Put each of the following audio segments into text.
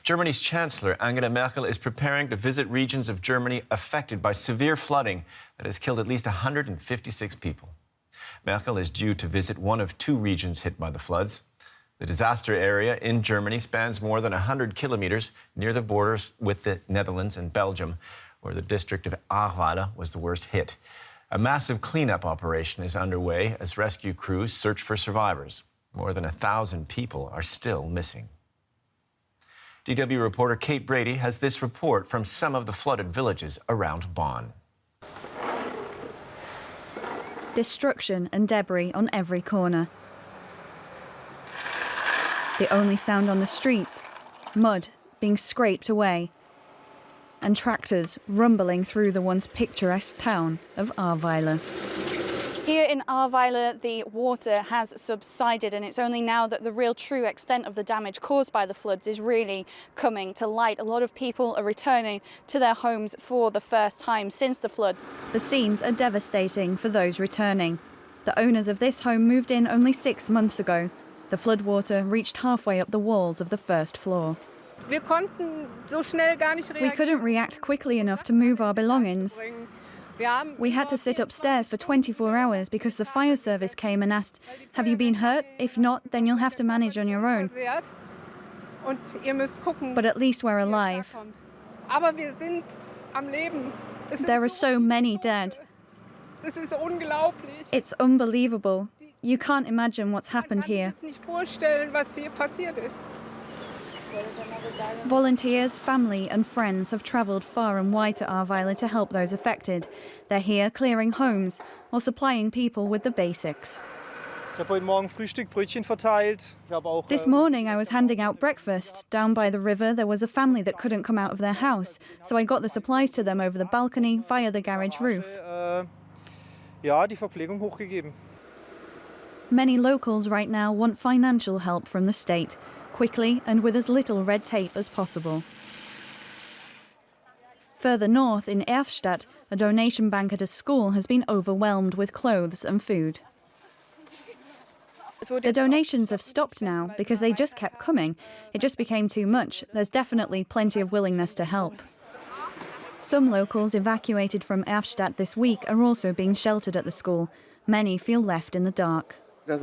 Germany's Chancellor Angela Merkel is preparing to visit regions of Germany affected by severe flooding that has killed at least 156 people. Merkel is due to visit one of two regions hit by the floods. The disaster area in Germany spans more than 100 kilometers near the borders with the Netherlands and Belgium, where the district of Ahrweiler was the worst hit. A massive cleanup operation is underway as rescue crews search for survivors. More than 1,000 people are still missing. DW reporter Kate Brady has this report from some of the flooded villages around Bonn. Destruction and debris on every corner. The only sound on the streets, mud being scraped away, and tractors rumbling through the once picturesque town of Ahrweiler. Here in Ahrweiler, the water has subsided, and it's only now that the real true extent of the damage caused by the floods is really coming to light. A lot of people are returning to their homes for the first time since the floods. The scenes are devastating for those returning. The owners of this home moved in only 6 months ago. The floodwater reached halfway up the walls of the first floor. We couldn't react quickly enough to move our belongings. We had to sit upstairs for 24 hours because the fire service came and asked, "Have you been hurt? If not, then you'll have to manage on your own." But at least we're alive. There are so many dead. It's unbelievable. You can't imagine what's happened here. Volunteers, family and friends have travelled far and wide to Ahrweiler to help those affected. They're here clearing homes or supplying people with the basics. This morning I was handing out breakfast. Down by the river there was a family that couldn't come out of their house, so I got the supplies to them over the balcony via the garage roof. Many locals right now want financial help from the state, quickly and with as little red tape as possible. Further north in Erfstadt, a donation bank at a school has been overwhelmed with clothes and food. The donations have stopped now because they just kept coming. It just became too much. There's definitely plenty of willingness to help. Some locals evacuated from Erfstadt this week are also being sheltered at the school. Many feel left in the dark. There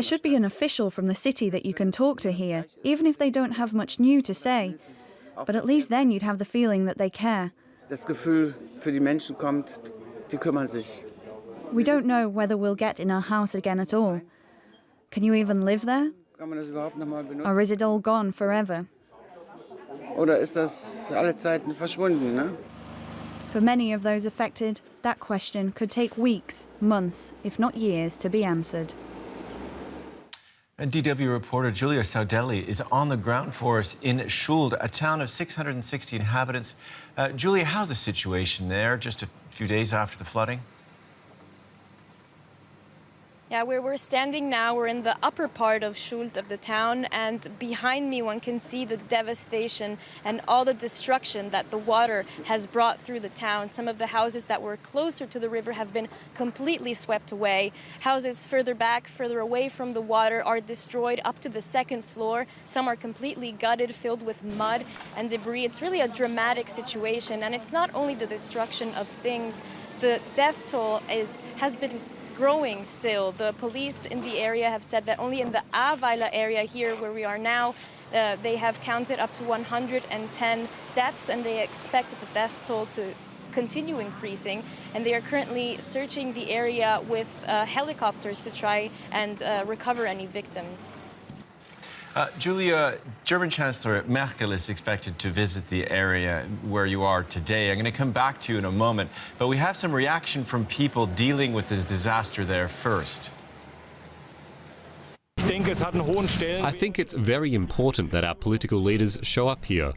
should be an official from the city that you can talk to here, even if they don't have much new to say. But at least then you'd have the feeling that they care. We don't know whether we'll get in our house again at all. Can you even live there? Or is it all gone forever? For many of those affected, that question could take weeks, months, if not years, to be answered. And DW reporter Julia Saudelli is on the ground for us in Schuld, a town of 660 inhabitants. Julia, how's the situation there just a few days after the flooding? Yeah, where we're standing now, we're in the upper part of Schuld, of the town, and behind me one can see the devastation and all the destruction that the water has brought through the town. Some of the houses that were closer to the river have been completely swept away. Houses further back, further away from the water are destroyed up to the second floor. Some are completely gutted, filled with mud and debris. It's really a dramatic situation, and it's not only the destruction of things. The death toll has been growing still. The police in the area have said that only in the Ahrweiler area here where we are now, they have counted up to 110 deaths, and they expect the death toll to continue increasing. And they are currently searching the area with helicopters to try and recover any victims. Julia, German Chancellor Merkel is expected to visit the area where you are today. I'm going to come back to you in a moment, but we have some reaction from people dealing with this disaster there first. I think it's very important that our political leaders show up here.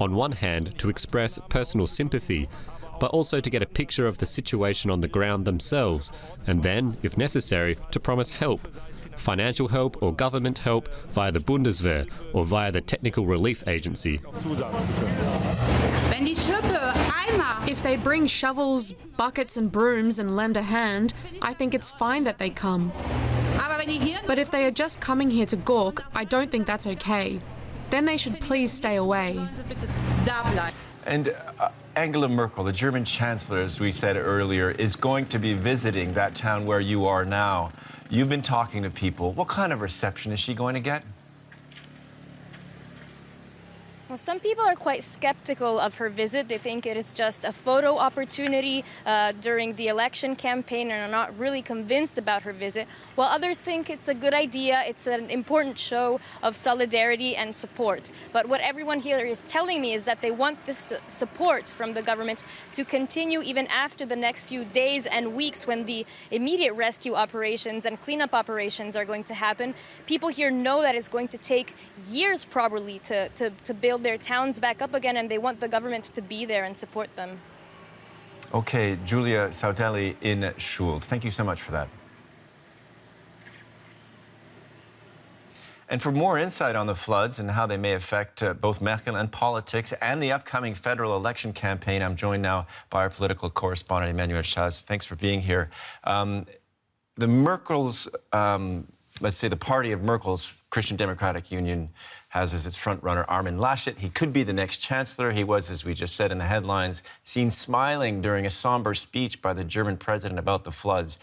On one hand, to express personal sympathy, but also to get a picture of the situation on the ground themselves, and then, if necessary, to promise help. Financial help or government help via the Bundeswehr or via the Technical Relief Agency. If they bring shovels, buckets and brooms and lend a hand, I think it's fine that they come. But if they are just coming here to gawk, I don't think that's okay. then they should please stay away. And Angela Merkel, the German Chancellor, as we said earlier, is going to be visiting that town where you are now. You've been talking to people. What kind of reception is she going to get? Well, some people are quite skeptical of her visit. They think it is just a photo opportunity during the election campaign and are not really convinced about her visit, while others think it's a good idea. It's an important show of solidarity and support. But what everyone here is telling me is that they want this support from the government to continue even after the next few days and weeks when the immediate rescue operations and cleanup operations are going to happen. People here know that it's going to take years probably to build their towns back up again, and they want the government to be there and support them. Okay, Julia Saudelli in Schuld. Thank you so much for that. And for more insight on the floods and how they may affect both Merkel and politics and the upcoming federal election campaign, I'm joined now by our political correspondent, Emmanuel Chaz. Thanks for being here. The Merkel's, let's say the party of Merkel's Christian Democratic Union has as its frontrunner Armin Laschet. He could be the next chancellor. He was, as we just said in the headlines, seen smiling during a somber speech by the German president about the floods.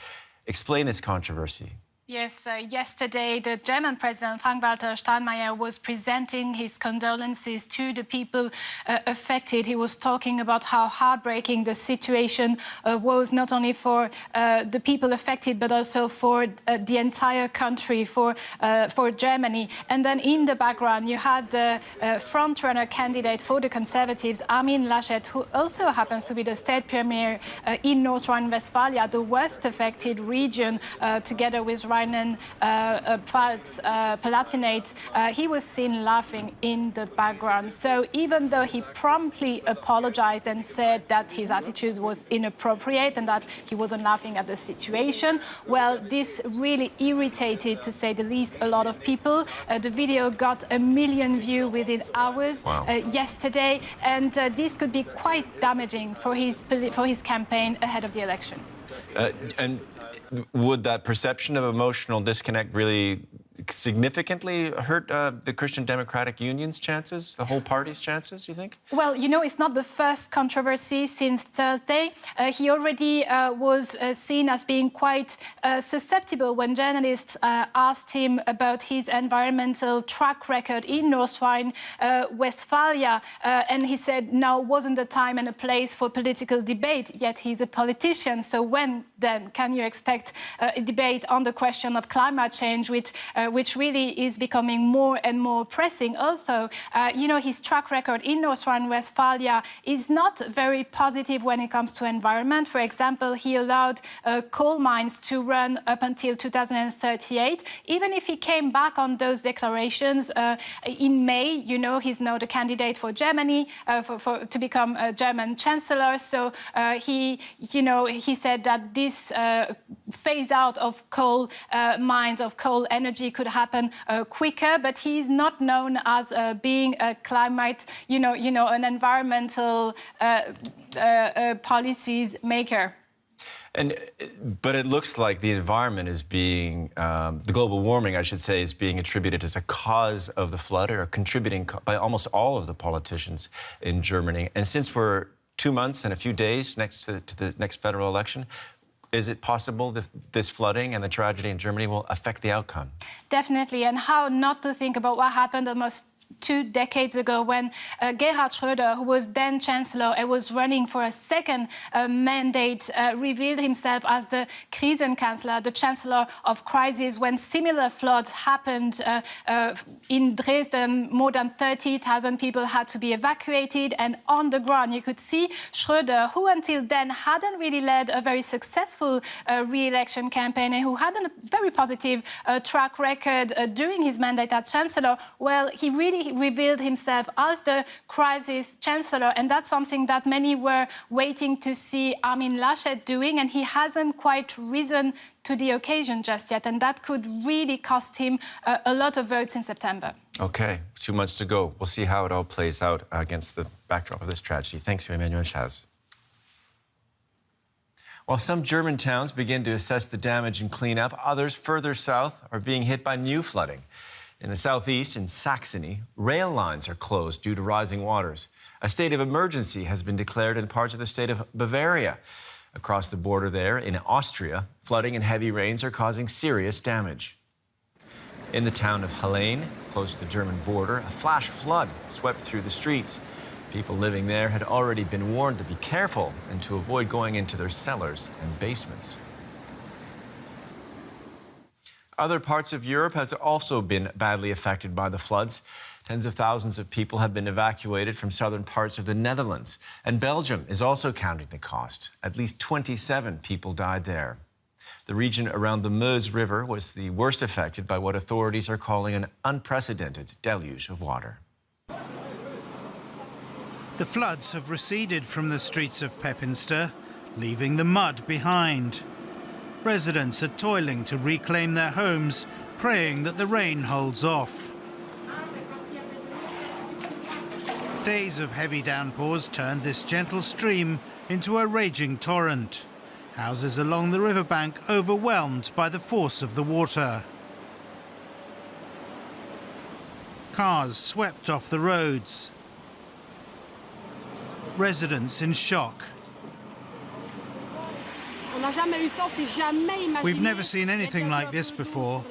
Explain this controversy. Yes, yesterday the German President Frank-Walter Steinmeier was presenting his condolences to the people affected. He was talking about how heartbreaking the situation was, not only for the people affected, but also for the entire country, for Germany. And then in the background, you had the front-runner candidate for the Conservatives, Armin Laschet, who also happens to be the state premier in North Rhine-Westphalia, the worst affected region, together with Rheinland-Pfalz, Palatinate. He was seen laughing in the background. So even though he promptly apologized and said that his attitude was inappropriate and that he wasn't laughing at the situation, well, this really irritated, to say the least, a lot of people. The video got 1 million views within hours yesterday, and this could be quite damaging for his campaign ahead of the elections. And would that perception of emotional disconnect really significantly hurt the Christian Democratic Union's chances, the whole party's chances, you think? Well, you know, it's not the first controversy since Thursday. He already was seen as being quite susceptible when journalists asked him about his environmental track record in North Rhine-Westphalia. And he said now wasn't the time and a place for political debate, yet he's a politician. So when then can you expect a debate on the question of climate change, which really is becoming more and more pressing? Also, you know, his track record in North Rhine-Westphalia is not very positive when it comes to environment. For example, he allowed coal mines to run up until 2038. Even if he came back on those declarations in May, you know, he's now the candidate for Germany to become a German chancellor. So he said that this phase out of coal mines, of coal energy could happen quicker, but he's not known as being a climate, an environmental policies maker. But it looks like the environment is being, the global warming, I should say, is being attributed as a cause of the flood, or contributing by almost all of the politicians in Germany. And since we're 2 months and a few days next to the next federal election, is it possible that this flooding and the tragedy in Germany will affect the outcome? Definitely, and how not to think about what happened almost 2 decades ago when Gerhard Schröder, who was then Chancellor and was running for a second mandate, revealed himself as the Krisenkanzler, the Chancellor of crisis, when similar floods happened in Dresden. More than 30,000 people had to be evacuated, and on the ground you could see Schröder, who until then hadn't really led a very successful re-election campaign and who had a very positive track record during his mandate as Chancellor. Well, he really revealed himself as the crisis chancellor, and that's something that many were waiting to see Armin Laschet doing, and he hasn't quite risen to the occasion just yet, and that could really cost him a lot of votes in September. Okay, 2 months to go. We'll see how it all plays out against the backdrop of this tragedy. Thanks, Emmanuel Chaz. While some German towns begin to assess the damage and clean up, others further south are being hit by new flooding. In the southeast, in Saxony, rail lines are closed due to rising waters. A state of emergency has been declared in parts of the state of Bavaria. Across the border there, in Austria, flooding and heavy rains are causing serious damage. In the town of Hallein, close to the German border, a flash flood swept through the streets. People living there had already been warned to be careful and to avoid going into their cellars and basements. Other parts of Europe have also been badly affected by the floods. Tens of thousands of people have been evacuated from southern parts of the Netherlands. And Belgium is also counting the cost. At least 27 people died there. The region around the Meuse River was the worst affected by what authorities are calling an unprecedented deluge of water. The floods have receded from the streets of Pepinster, leaving the mud behind. Residents are toiling to reclaim their homes, praying that the rain holds off. Days of heavy downpours turned this gentle stream into a raging torrent. Houses along the riverbank overwhelmed by the force of the water. Cars swept off the roads. Residents in shock. We've never seen anything like this before.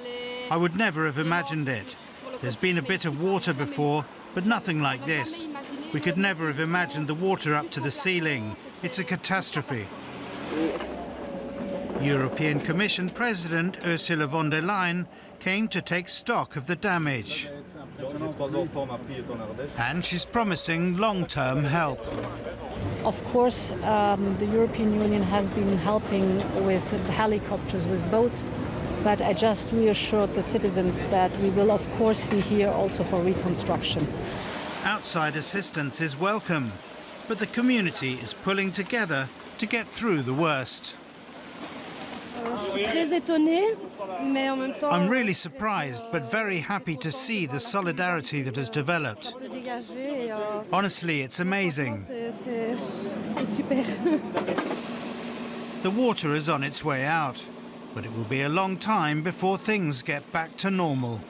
I would never have imagined it. There's been a bit of water before, but nothing like this. We could never have imagined the water up to the ceiling. It's a catastrophe. European Commission President Ursula von der Leyen came to take stock of the damage. And she's promising long-term help. Of course, the European Union has been helping with helicopters, with boats, but I just reassured the citizens that we will, of course, be here also for reconstruction. Outside assistance is welcome, but the community is pulling together to get through the worst. I'm really surprised, but very happy to see the solidarity that has developed. Honestly, it's amazing. The water is on its way out, but it will be a long time before things get back to normal.